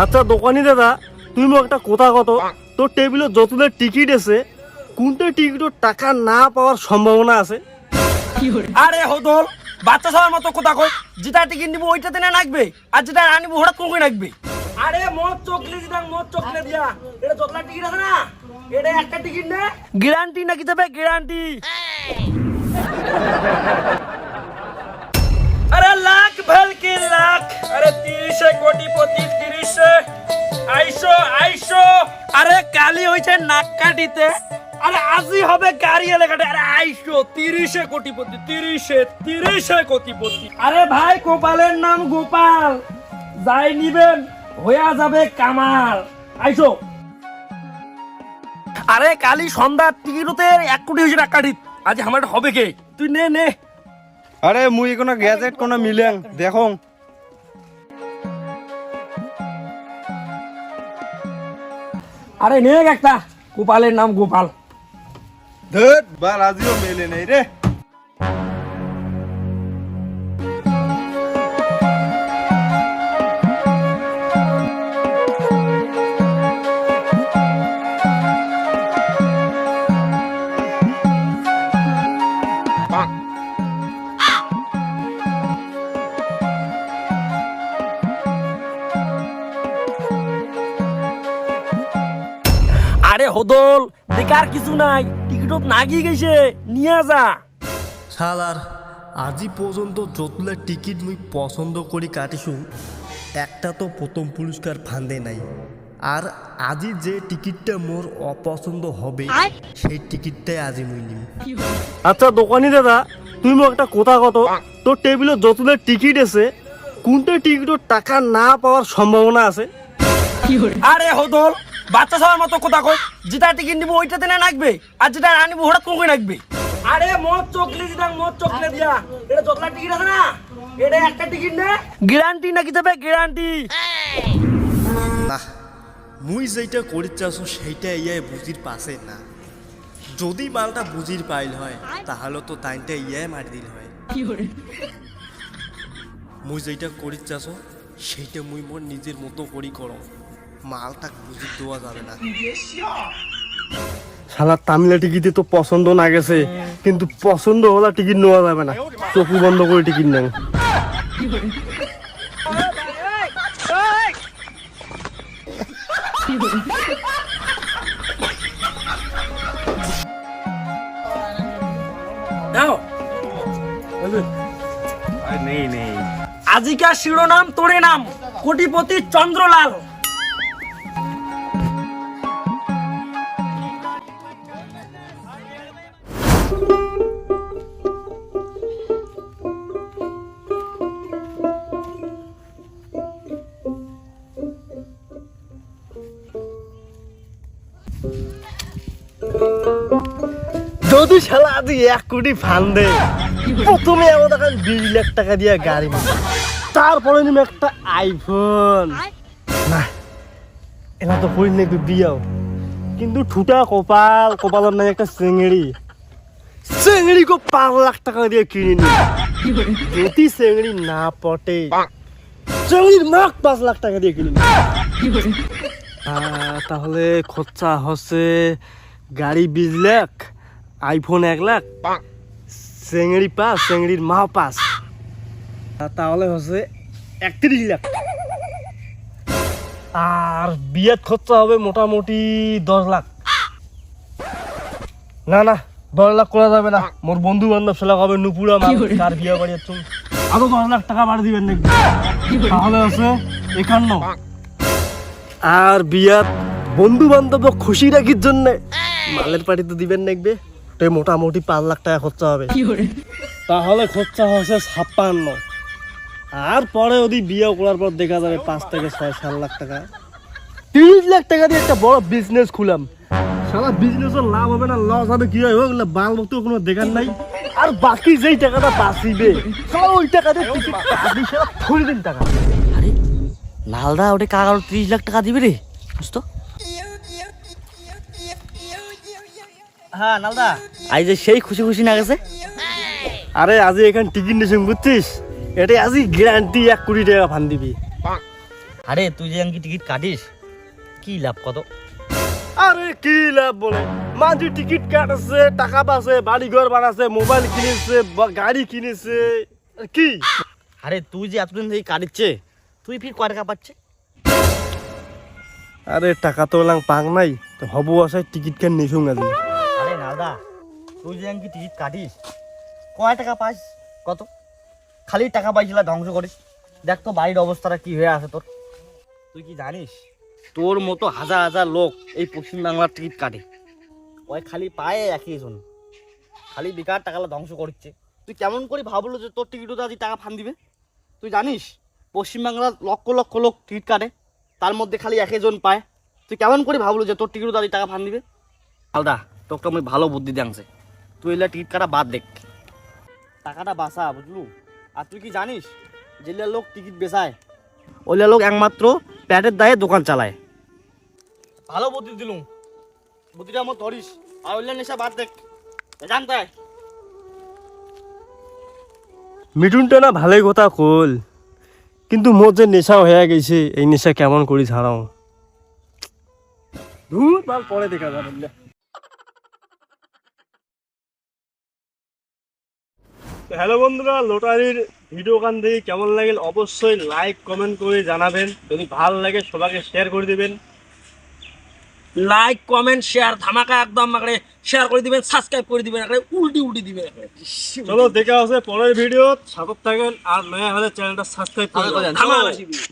আচ্ছা দোকানি দাদা, তুমি মোক একটা কথা কত, তোর টেবিলে যতগুলো টিকিট আছে কোনটা টিকিটের টাকা না পাওয়ার সম্ভাবনা আছে? আরে হদল, বাচ্চা সবার মতো কথা কই, যেটা টিকিট নিবো ওইটাতে না লাগবে, আর যেটা না নিবো হঠাৎ করে লাগবে। আরে মদ চকলে দিতাম, মদ চকলে দিয়া এটা যতলা টিকিট আছে না, এটা একটা টিকিট নে গ্যারান্টি নাকি যাবে গ্যারান্টি। আরে লাখ ভেলকি লাখ, আরে 30 কোটিপতি 30 আইসো আইসো। আরে কালি হইছে নাক কাটিতে, আরে আজি হবে গাড়ি এলাকাতে। আরে আইসো 30 কোটিপতি 30 কোটিপতি। আরে ভাই গোপালের নাম গোপাল, যাই নিবেন হইয়া যাবে কামাল। আইসো। আরে কালি সন্ধ্যা টিকিটতে 1 কোটি হইছে নাক কাটিত, আজ আমার হবে কে? তুই নে নে। আরে মুই কোনো গ্যাজেট কোনো মিলেন দেখো। আরে নে একটা, গোপালের নাম গোপাল। ধুত বার আজিও মেলে নেই রে। আরে হদল, বেকার কিছু নাই, টিকিটত নাগি গেছে, নিয়ে যা। শালার আজি পর্যন্ত যতলা টিকিট মুই পছন্দ করি কাটিছু, একটা তো প্রথম পুরস্কার ফান্দে নাই। আর আজি যে টিকিটটা মোর অপছন্দ হবে সেই টিকিটটাই আজি মুই নিম। আচ্ছা দোকানি দাদা, তুমি মোক একটা কথা কত, তোর টেবিলে যতগুলো টিকিট আছে কোনটা টিকিটের টাকা না পাওয়ার সম্ভাবনা আছে? আরে হদল, বাচ্চা সবার মতো কথা কই, যেটা টিকিট নিবো ওইটাতে না লাগবে, আর যেটা না নিবো হঠাৎ করে লাগবে। আরে মদ চকলে দিতাম, মদ চকলে দিয়া এটা যতলা টিকিট আছে না, এটা একটা টিকিট নে গ্যারান্টি নাকি যাবে গ্যারান্টি। না, মুই যেটা করি চাচ্ছ সেইটা ইয়াই বুঝির পাশে না। যদি মালটা বুঝির পাইল হয় তাহলে তো তাইনটা ইয়াই মারি দিল হয়। মুই যেটা করি চাচ্ছ সেইটা মুই মোর নিজের মতো করি করো, মালটা বুঝির দেওয়া যাবে না। শালা তামিলা টিকিটে তো পছন্দ না গেছে, কিন্তু পছন্দ হলা টিকিট নেওয়া যাবে না, চোখু বন্ধ করে টিকিট নেন। দাও নেই নেই। আজিকার শিরোনাম তোরে নাম, কোটিপতি চন্দ্রলাল। যদি শালা আজ 1 কোটি ফান্দে, প্রথমে আমাদের 20 লাখ টাকা দিয়ে গাড়ি নিব, তারপরে নিব একটা আইফোন। না এনা তো করি নাকি বিয়াও, কিন্তু ঠুটা কপাল, কপালের নাই একটা চেংড়ি, চেংড়িকে 5 লাখ টাকা দিয়ে কিনে নিব। যদি চেংড়ি না পটে, চেংড়ির মাক 5 লাখ টাকা দিয়ে কিনে নিব। তাহলে খরচা হচ্ছে গাড়ি 20 লাখ, আইফোন 1 লাখ, চেংড়ি 5, চেংড়ির মা 5, তাহলে হচ্ছে 31 লাখ। আর বিয়ের খরচা হবে মোটামুটি 10 লাখ। না না 10 লাখ করা যাবে না, মোর বন্ধু বান্ধব সেলা হবে নুপুরা মাল, তার বিয়ে বাড়ি তুমি আরো 10 লাখ টাকা বাড়ি দিবেন নাকি, তাহলে হচ্ছে 51। আর বিয়ার বন্ধু বান্ধব খুশি রাখির জন্য মালের পার্টি তো দিবেন নাকবে, তো মোটামুটি 5 লাখ টাকা খরচা হবে, তাহলে খরচা হচ্ছে 56। আর পরে যদি বিয়ে করার পর দেখা যাবে 5 থেকে 6-7 লাখ টাকা, 30 লাখ টাকা দিয়ে একটা বড় বিজনেস খুলাম। সারা বিজনেসের লাভ হবে না লস হবে কি হয়, ওগুলো বাল মতো কোনো দেখার নাই। আর বাকি যেই টাকাটা বাঁচিবে সব ওই টাকা দিয়ে টিকিট কাটি সারা থরি দিন টাকা। আরে লালদা ওটা কাকার 30 লাখ টাকা দিবে রে, বুঝতো? হ্যাঁ লালদা, আই যে সেই খুশি খুশি না গেছে। আরে আজি এখানে টিকিট নিয়েছেন বুঝছিস, এটা আজি গ্যারান্টি 1 কোটি টাকা ফান দিবি। আরে তুই যে আঙ্কি টিকিট কাটিস কি লাভ কত? আরে কি লাভ বলে, মানুষ টিকিট কাটছে, টাকা পাচ্ছে, বাড়ি ঘর বানাচ্ছে, মোবাইল কিনেছে, গাড়ি কিনেছে, কি? আরে তুই যে এতদিন থেকে কাটিচ্ছে তুই ফির কয় টাকা পাচ্ছে? আরে টাকা তো লাং পাং নাই, তো হবু আসায় টিকিট কেন নিছুং আজি। আরে নালদা তুই যে আঙ্কি টিকিট কাটিস কয় টাকা পাস কত? খালি টাকা পাইছিলা ধ্বংস করিস। দেখ তো বাড়ির অবস্থাটা কি হয়ে আছে তোর। তুই কি জানিস তোর মতো হাজার হাজার লোক এই পশ্চিমবাংলার টিকিট কাটে, ওই খালি পায়ে একই জন, খালি বেকার টাকাটা ধ্বংস করছে। তুই কেমন করে ভাবলো যে তোর টিকিটও আজ টাকা ফান দিবে? তুই জানিস পশ্চিমবাংলার লক্ষ লক্ষ লোক টিকিট কাটে, তার মধ্যে খালি একই জন পায়। তুই কেমন করে ভাবলো যে তোর টিকিটও আজ টাকা ফান দিবে? আলদা তোকে আমি ভালো বুদ্ধি দিয়াংছে, তুই এলে টিকিট কাটা বাদ দেখ, টাকাটা বাঁচা, বুঝলু? আর তুই কি জানিস যেগুলা লোক টিকিট বেচায় ওইলা লোক একমাত্র প্যাটের দায়ে দোকান চালায়। ভালো বুদ্ধি দিলুম, বুদ্ধিটা আমার ধরিস, আর ওইলা নেশা বাদ দেখ, জানতে। মিঠুনটা না ভালোই কথা কল, কিন্তু মোর যে নেশা হয়ে গেছে, এই নেশা কেমন করি ছাড়াও। ধুর বাল, পরে দেখা যাবে। হ্যালো বন্ধুরা, লটারির ভিডিও গান দেখে কেমন লাগেল অবশ্যই লাইক কমেন্ট করে জানাবেন। যদি ভালো লাগে সবাইকে শেয়ার করে দিবেন। লাইক কমেন্ট শেয়ার ধামাকা একদম করে শেয়ার করে দিবেন, সাবস্ক্রাইব করে দিবেন, উল্টি উল্টি দিবেন। চলো দেখা হচ্ছে পরের ভিডিও, সাথে থাকেন, আর নয়া হলে চ্যানেলটা সাবস্ক্রাইব করে দেবেন। ধামাকা